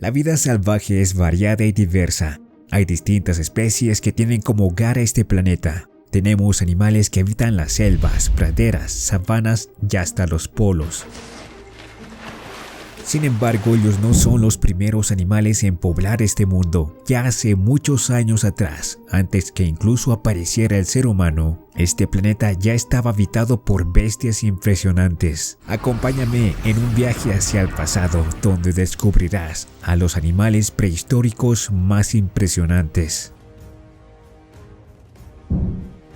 La vida salvaje es variada y diversa. Hay distintas especies que tienen como hogar a este planeta. Tenemos animales que habitan las selvas, praderas, sabanas y hasta los polos. Sin embargo, ellos no son los primeros animales en poblar este mundo. Ya hace muchos años atrás, antes que incluso apareciera el ser humano, este planeta ya estaba habitado por bestias impresionantes. Acompáñame en un viaje hacia el pasado, donde descubrirás a los animales prehistóricos más impresionantes.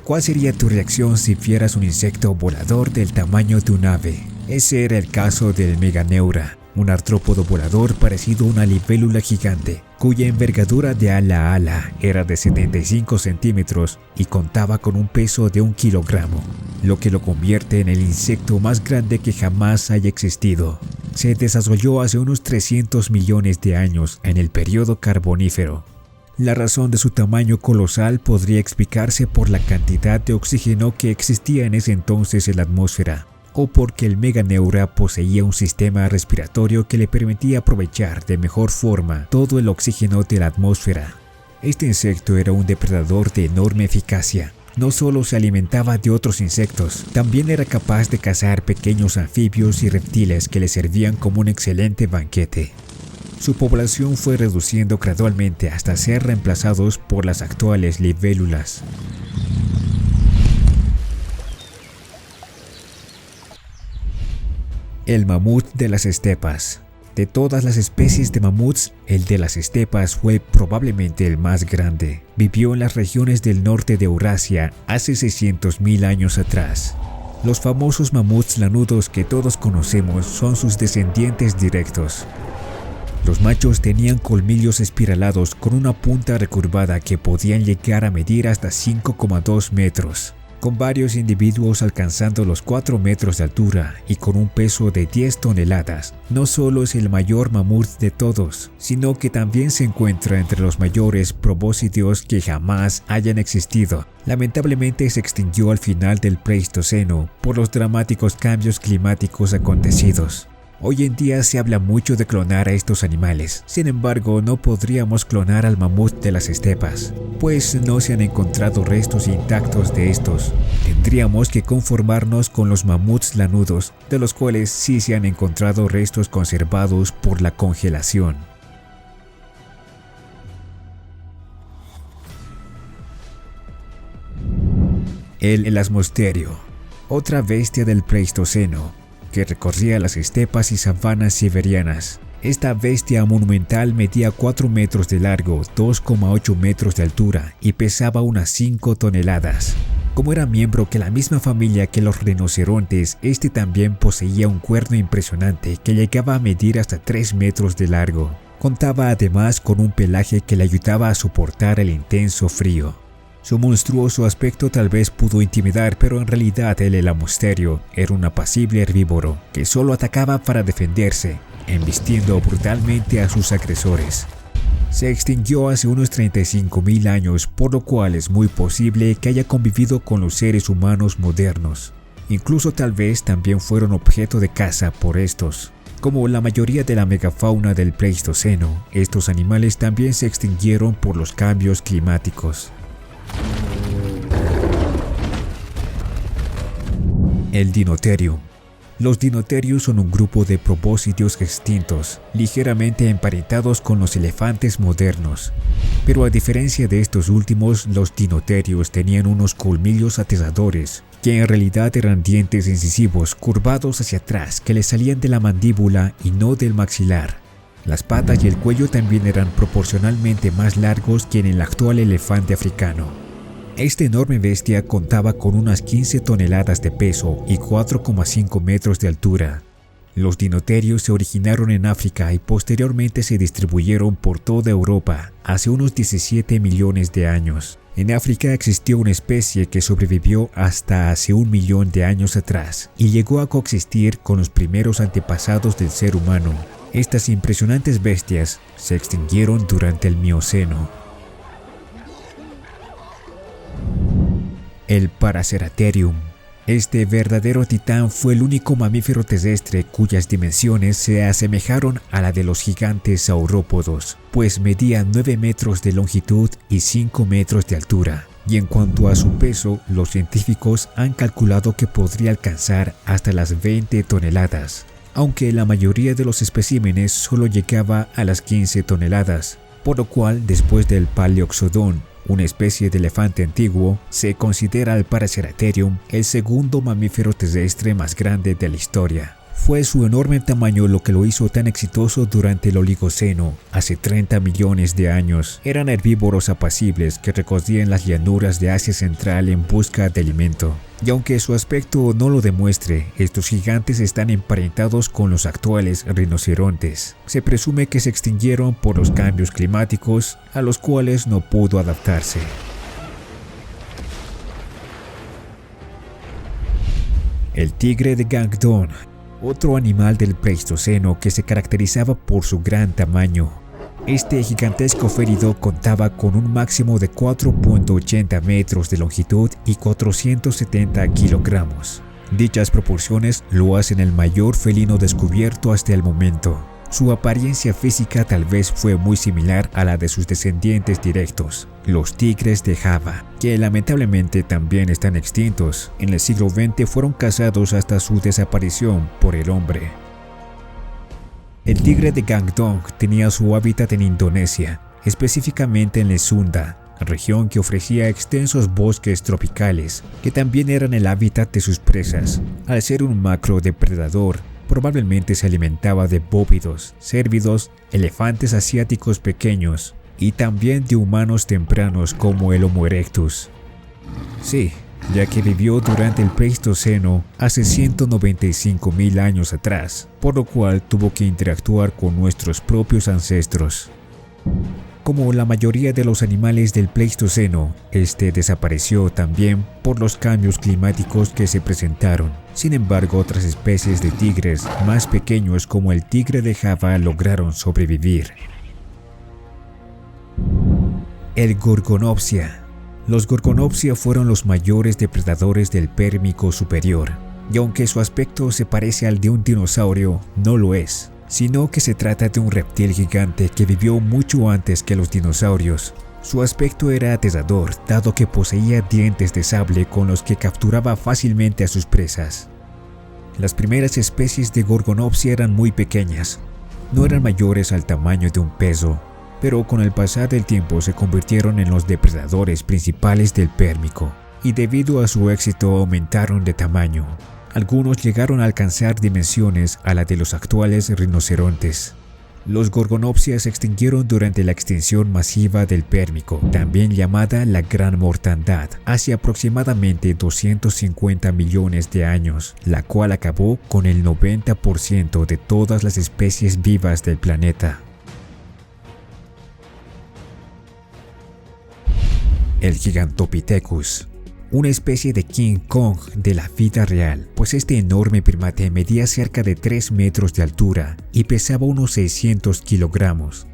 ¿Cuál sería tu reacción si vieras un insecto volador del tamaño de un ave? Ese era el caso del Meganeura, un artrópodo volador parecido a una libélula gigante, cuya envergadura de ala a ala era de 75 centímetros y contaba con un peso de 1 kilogramo, lo que lo convierte en el insecto más grande que jamás haya existido. Se desarrolló hace unos 300 millones de años en el periodo carbonífero. La razón de su tamaño colosal podría explicarse por la cantidad de oxígeno que existía en ese entonces en la atmósfera, o porque el Meganeura poseía un sistema respiratorio que le permitía aprovechar de mejor forma todo el oxígeno de la atmósfera. Este insecto era un depredador de enorme eficacia. No solo se alimentaba de otros insectos, también era capaz de cazar pequeños anfibios y reptiles que le servían como un excelente banquete. Su población fue reduciendo gradualmente hasta ser reemplazados por las actuales libélulas. El mamut de las estepas. De todas las especies de mamuts, el de las estepas fue probablemente el más grande. Vivió en las regiones del norte de Eurasia hace 600.000 años atrás. Los famosos mamuts lanudos que todos conocemos son sus descendientes directos. Los machos tenían colmillos espiralados con una punta recurvada que podían llegar a medir hasta 5,2 metros. Con varios individuos alcanzando los 4 metros de altura y con un peso de 10 toneladas, no solo es el mayor mamut de todos, sino que también se encuentra entre los mayores probóscideos que jamás hayan existido. Lamentablemente se extinguió al final del Pleistoceno por los dramáticos cambios climáticos acontecidos. Hoy en día se habla mucho de clonar a estos animales, sin embargo no podríamos clonar al mamut de las estepas, pues no se han encontrado restos intactos de estos. Tendríamos que conformarnos con los mamuts lanudos, de los cuales sí se han encontrado restos conservados por la congelación. El elasmosterio, otra bestia del Pleistoceno, que recorría las estepas y sabanas siberianas. Esta bestia monumental medía 4 metros de largo, 2,8 metros de altura y pesaba unas 5 toneladas. Como era miembro de la misma familia que los rinocerontes, este también poseía un cuerno impresionante que llegaba a medir hasta 3 metros de largo. Contaba además con un pelaje que le ayudaba a soportar el intenso frío. Su monstruoso aspecto tal vez pudo intimidar, pero en realidad el elasmosterio era un apacible herbívoro que solo atacaba para defenderse, embistiendo brutalmente a sus agresores. Se extinguió hace unos 35.000 años, por lo cual es muy posible que haya convivido con los seres humanos modernos. Incluso tal vez también fueron objeto de caza por estos. Como la mayoría de la megafauna del Pleistoceno, estos animales también se extinguieron por los cambios climáticos. El Dinotherium. Los Dinotherium son un grupo de probóscideos extintos, ligeramente emparentados con los elefantes modernos. Pero a diferencia de estos últimos, los Dinotherium tenían unos colmillos aterradores, que en realidad eran dientes incisivos curvados hacia atrás que les salían de la mandíbula y no del maxilar. Las patas y el cuello también eran proporcionalmente más largos que en el actual elefante africano. Esta enorme bestia contaba con unas 15 toneladas de peso y 4,5 metros de altura. Los dinotherios se originaron en África y posteriormente se distribuyeron por toda Europa hace unos 17 millones de años. En África existió una especie que sobrevivió hasta hace 1 millón de años atrás y llegó a coexistir con los primeros antepasados del ser humano. Estas impresionantes bestias se extinguieron durante el Mioceno. El Paraceratherium. Este verdadero titán fue el único mamífero terrestre cuyas dimensiones se asemejaron a la de los gigantes saurópodos, pues medía 9 metros de longitud y 5 metros de altura. Y en cuanto a su peso, los científicos han calculado que podría alcanzar hasta las 20 toneladas, aunque la mayoría de los especímenes solo llegaba a las 15 toneladas, por lo cual después del Paleoxodon, una especie de elefante antiguo, se considera al Paraceratherium el segundo mamífero terrestre más grande de la historia. Fue su enorme tamaño lo que lo hizo tan exitoso durante el Oligoceno, hace 30 millones de años. Eran herbívoros apacibles que recorrían las llanuras de Asia Central en busca de alimento. Y aunque su aspecto no lo demuestre, estos gigantes están emparentados con los actuales rinocerontes. Se presume que se extinguieron por los cambios climáticos a los cuales no pudo adaptarse. El tigre de Guangdong, otro animal del Pleistoceno que se caracterizaba por su gran tamaño. Este gigantesco férido contaba con un máximo de 4.80 metros de longitud y 470 kilogramos. Dichas proporciones lo hacen el mayor felino descubierto hasta el momento. Su apariencia física tal vez fue muy similar a la de sus descendientes directos, los tigres de Java, que lamentablemente también están extintos. En el siglo XX fueron cazados hasta su desaparición por el hombre. El tigre de Guangdong tenía su hábitat en Indonesia, específicamente en la Sunda, región que ofrecía extensos bosques tropicales, que también eran el hábitat de sus presas. Al ser un macrodepredador, probablemente se alimentaba de bóvidos, cérvidos, elefantes asiáticos pequeños y también de humanos tempranos como el Homo erectus. Sí, ya que vivió durante el Pleistoceno hace 195.000 años atrás, por lo cual tuvo que interactuar con nuestros propios ancestros. Como la mayoría de los animales del Pleistoceno, este desapareció también por los cambios climáticos que se presentaron. Sin embargo, otras especies de tigres más pequeños como el tigre de Java lograron sobrevivir. El Gorgonopsia. Los Gorgonopsia fueron los mayores depredadores del Pérmico superior, y aunque su aspecto se parece al de un dinosaurio, no lo es, sino que se trata de un reptil gigante que vivió mucho antes que los dinosaurios. Su aspecto era aterrador, dado que poseía dientes de sable con los que capturaba fácilmente a sus presas. Las primeras especies de Gorgonopsia eran muy pequeñas, no eran mayores al tamaño de un peso, pero con el pasar del tiempo se convirtieron en los depredadores principales del Pérmico, y debido a su éxito aumentaron de tamaño. Algunos llegaron a alcanzar dimensiones a la de los actuales rinocerontes. Los Gorgonopsia se extinguieron durante la extinción masiva del Pérmico, también llamada la Gran Mortandad, hace aproximadamente 250 millones de años, la cual acabó con el 90% de todas las especies vivas del planeta. El Gigantopithecus, una especie de King Kong de la vida real, pues este enorme primate medía cerca de 3 metros de altura y pesaba unos 600 kilogramos.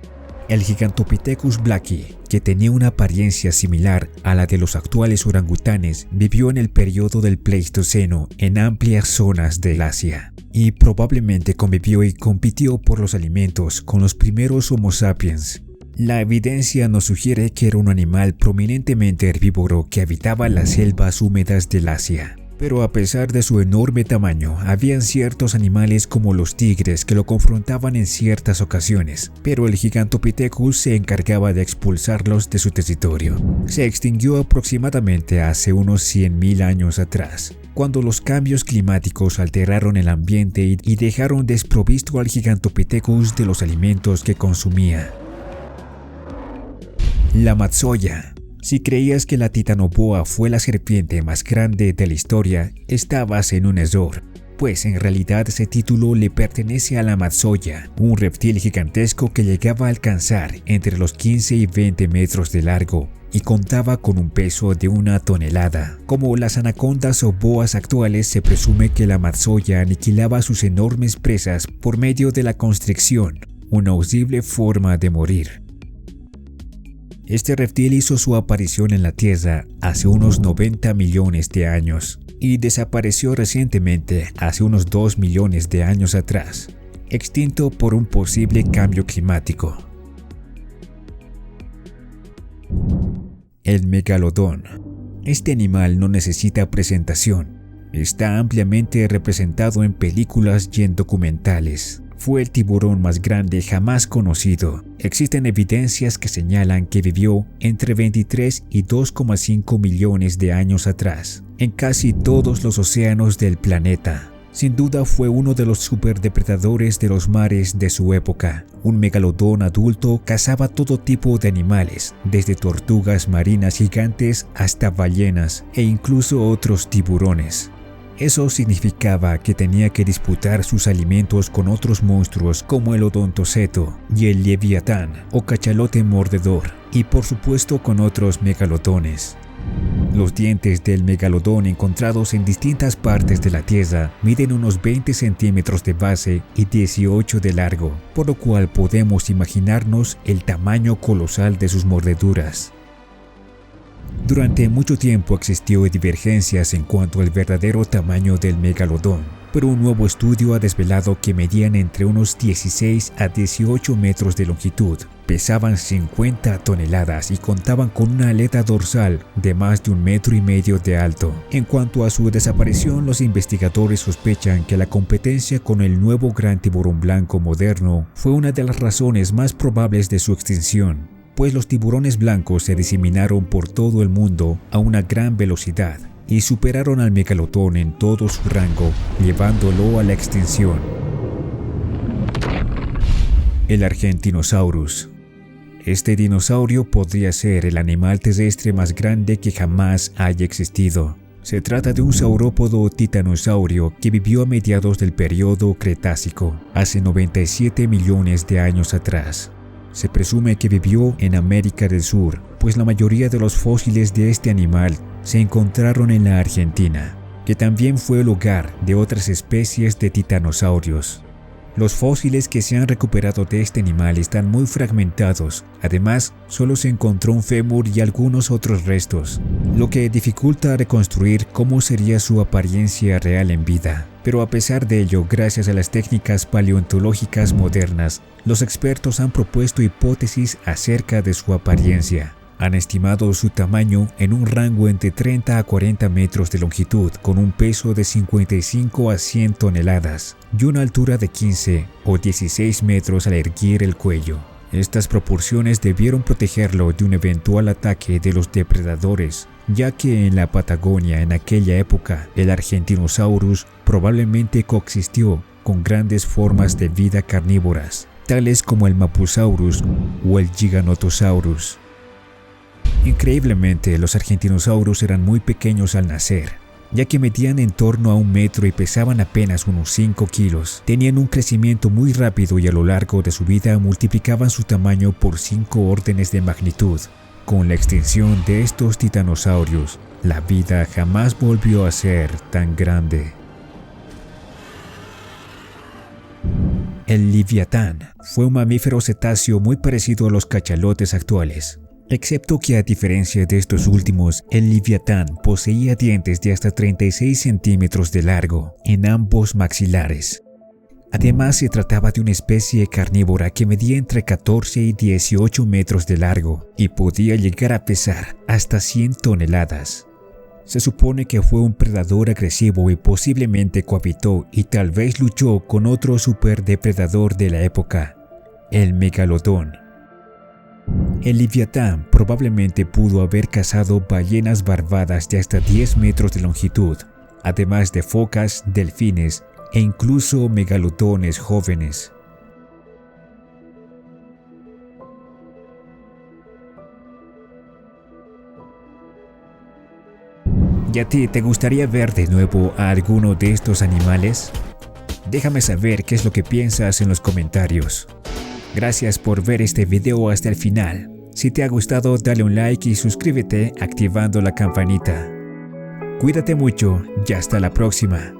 El Gigantopithecus blacki, que tenía una apariencia similar a la de los actuales orangutanes, vivió en el periodo del Pleistoceno en amplias zonas del Asia y probablemente convivió y compitió por los alimentos con los primeros Homo sapiens. La evidencia nos sugiere que era un animal prominentemente herbívoro que habitaba las selvas húmedas del Asia. Pero a pesar de su enorme tamaño, habían ciertos animales como los tigres que lo confrontaban en ciertas ocasiones, pero el Gigantopithecus se encargaba de expulsarlos de su territorio. Se extinguió aproximadamente hace unos 100.000 años atrás, cuando los cambios climáticos alteraron el ambiente y dejaron desprovisto al Gigantopithecus de los alimentos que consumía. La Matsoya. Si creías que la Titanoboa fue la serpiente más grande de la historia, estabas en un error, pues en realidad ese título le pertenece a la Matsoya, un reptil gigantesco que llegaba a alcanzar entre los 15 y 20 metros de largo y contaba con un peso de 1 tonelada. Como las anacondas o boas actuales, se presume que la Matsoya aniquilaba sus enormes presas por medio de la constricción, una horrible forma de morir. Este reptil hizo su aparición en la Tierra hace unos 90 millones de años. y desapareció recientemente hace unos 2 millones de años atrás, extinto por un posible cambio climático. El megalodón. Este animal no necesita presentación. Está ampliamente representado en películas y en documentales. Fue el tiburón más grande jamás conocido. Existen evidencias que señalan que vivió entre 23 y 2,5 millones de años atrás, en casi todos los océanos del planeta. Sin duda fue uno de los superdepredadores de los mares de su época. Un megalodón adulto cazaba todo tipo de animales, desde tortugas marinas gigantes hasta ballenas e incluso otros tiburones. Eso significaba que tenía que disputar sus alimentos con otros monstruos como el odontoceto y el leviatán o cachalote mordedor, y por supuesto con otros megalodones. Los dientes del megalodón encontrados en distintas partes de la Tierra miden unos 20 centímetros de base y 18 de largo, por lo cual podemos imaginarnos el tamaño colosal de sus mordeduras. Durante mucho tiempo existió divergencias en cuanto al verdadero tamaño del megalodón, pero un nuevo estudio ha desvelado que medían entre unos 16 a 18 metros de longitud, pesaban 50 toneladas y contaban con una aleta dorsal de más de 1,5 metros de alto. En cuanto a su desaparición, los investigadores sospechan que la competencia con el nuevo gran tiburón blanco moderno fue una de las razones más probables de su extinción, pues los tiburones blancos se diseminaron por todo el mundo a una gran velocidad y superaron al megalodón en todo su rango, llevándolo a la extinción. El Argentinosaurus. Este dinosaurio podría ser el animal terrestre más grande que jamás haya existido. Se trata de un saurópodo titanosaurio que vivió a mediados del periodo Cretácico, hace 97 millones de años atrás. Se presume que vivió en América del Sur, pues la mayoría de los fósiles de este animal se encontraron en la Argentina, que también fue el hogar de otras especies de titanosaurios. Los fósiles que se han recuperado de este animal están muy fragmentados. Además, solo se encontró un fémur y algunos otros restos, lo que dificulta reconstruir cómo sería su apariencia real en vida. Pero a pesar de ello, gracias a las técnicas paleontológicas modernas, los expertos han propuesto hipótesis acerca de su apariencia. Han estimado su tamaño en un rango entre 30 a 40 metros de longitud, con un peso de 55 a 100 toneladas y una altura de 15 o 16 metros al erguir el cuello. Estas proporciones debieron protegerlo de un eventual ataque de los depredadores, ya que en la Patagonia en aquella época el Argentinosaurus probablemente coexistió con grandes formas de vida carnívoras, tales como el Mapusaurus o el Giganotosaurus. Increíblemente, los Argentinosaurus eran muy pequeños al nacer, ya que medían en torno a 1 metro y pesaban apenas unos 5 kilos. Tenían un crecimiento muy rápido y a lo largo de su vida multiplicaban su tamaño por 5 órdenes de magnitud. Con la extinción de estos titanosaurios, la vida jamás volvió a ser tan grande. El leviatán fue un mamífero cetáceo muy parecido a los cachalotes actuales, excepto que a diferencia de estos últimos, el leviatán poseía dientes de hasta 36 centímetros de largo en ambos maxilares. Además, se trataba de una especie carnívora que medía entre 14 y 18 metros de largo y podía llegar a pesar hasta 100 toneladas. Se supone que fue un predador agresivo y posiblemente cohabitó y tal vez luchó con otro superdepredador de la época, el megalodón. El leviatán probablemente pudo haber cazado ballenas barbadas de hasta 10 metros de longitud, además de focas, delfines e incluso megalodones jóvenes. ¿Y a ti te gustaría ver de nuevo a alguno de estos animales? Déjame saber qué es lo que piensas en los comentarios. Gracias por ver este video hasta el final. Si te ha gustado, dale un like y suscríbete activando la campanita. Cuídate mucho y hasta la próxima.